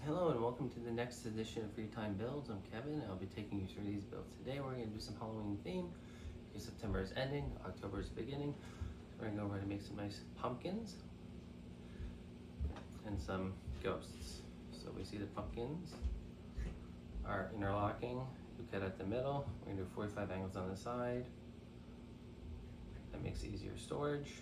Hello and welcome to the next edition of Free Time Builds. I'm Kevin and I'll be taking you through these builds. Today we're going to do some Halloween theme because September is ending, October is beginning. So we're going to go over to make some nice pumpkins and some ghosts. So we see the pumpkins are interlocking. You cut at the middle. We're going to do 45 angles on the side. That makes easier storage.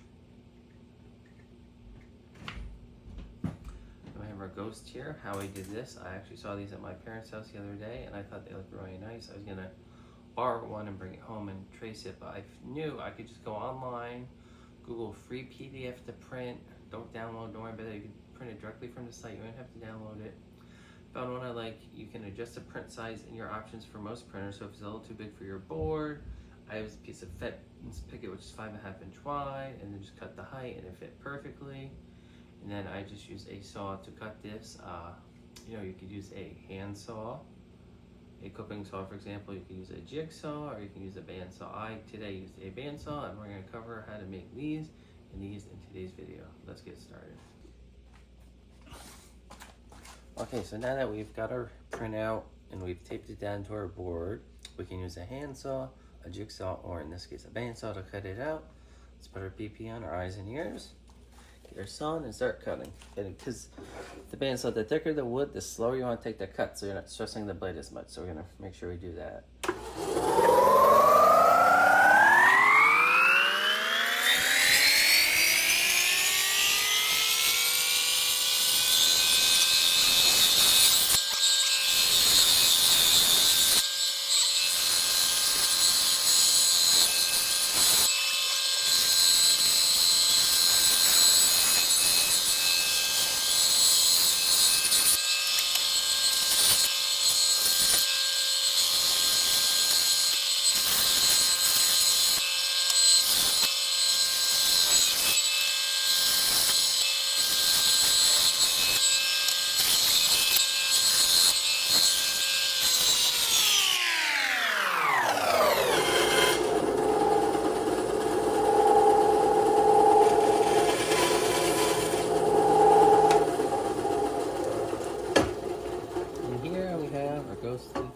I have our ghost here. How I did this, I actually saw these at my parents' house the other day and I thought they looked really nice. I was gonna borrow one and bring it home and trace it, but I knew I could just go online, Google free PDF to print. Don't download, don't worry about it. You can print it directly from the site. You don't have to download it. Found one I like. You can adjust the print size and your options for most printers. So if it's a little too big for your board, I have a piece of Fettons Picket which is 5.5 inch wide, and then just cut the height and it fit perfectly. And then I just use a saw to cut this. You could use a hand saw, a cooking saw, for example. You can use a jigsaw or you can use a bandsaw. I today used a bandsaw and we're going to cover how to make these and these in today's video. Let's get started. Okay, so now that we've got our printout and we've taped it down to our board, we can use a handsaw, a jigsaw, or in this case a bandsaw to cut it out. Let's put our PP on, our eyes and ears. Get your saw and start cutting. Because the bandsaw, the thicker the wood, the slower you want to take the cut, so you're not stressing the blade as much. So we're gonna make sure we do that.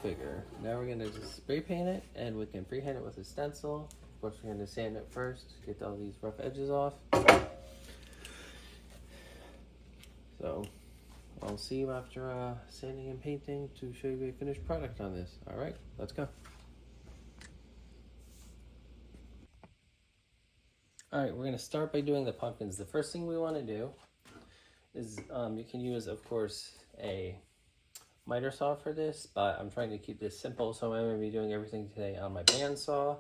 Figure. Now we're going to just spray paint it and we can freehand it with a stencil. Of course, we're going to sand it first, get all these rough edges off. So I'll see you after sanding and painting to show you a finished product on this. All right, let's go. All right, we're going to start by doing the pumpkins. The first thing we want to do is you can use, of course, a miter saw for this, but I'm trying to keep this simple, so I'm going to be doing everything today on my bandsaw.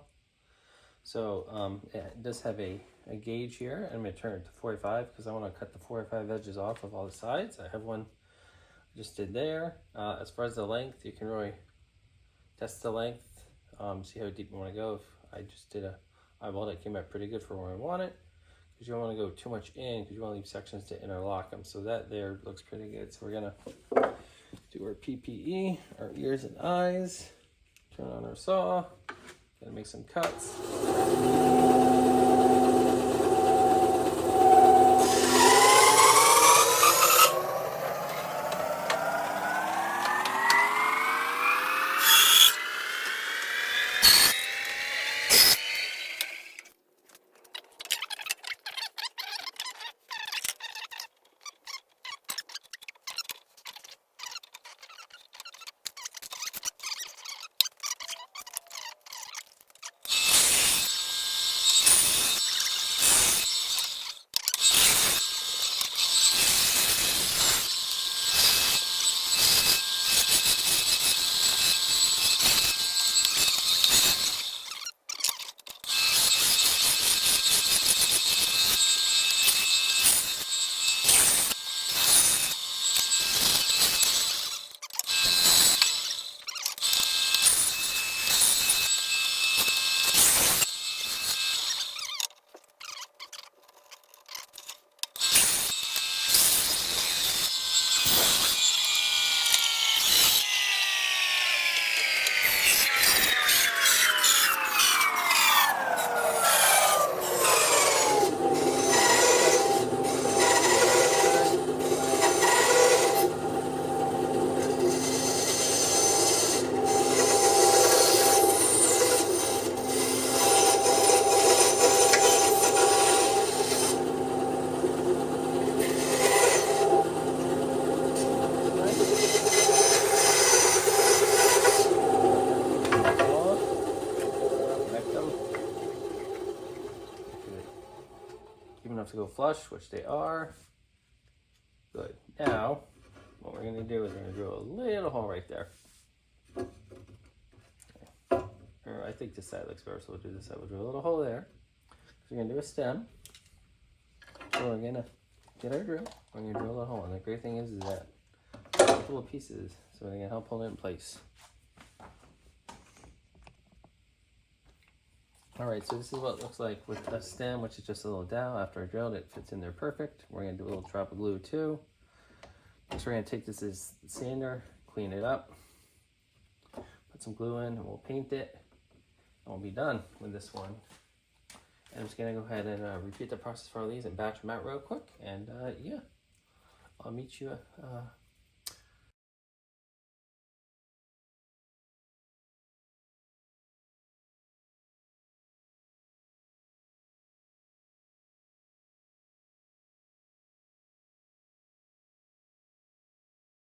So it does have a gauge here. I'm going to turn it to 45 because I want to cut the 45 edges off of all the sides. I have one I just did there. As far as the length, you can really test the length, see how deep you want to go. If I just did a eyeball, that came out pretty good for where I want it, because you don't want to go too much in because you want to leave sections to interlock them. So that there looks pretty good. So we're going to do our PPE, our ears and eyes, turn on our saw, gonna make some cuts. flush, which they are. Good. Now, what we're gonna do is we're gonna drill a little hole right there. Or I think this side looks better, so we'll do this side. We'll drill a little hole there. So we're gonna do a stem. So we're gonna get our drill. We're gonna drill a hole, and the great thing is that little pieces, so we're gonna help hold it in place. All right, so this is what it looks like with a stem, which is just a little dowel. After I drilled it, fits in there perfect. We're gonna do a little drop of glue too. Next, we're gonna take this as sander, clean it up, put some glue in, and we'll paint it. And we'll be done with this one. And I'm just gonna go ahead and repeat the process for all these and batch them out real quick. And yeah, I'll meet you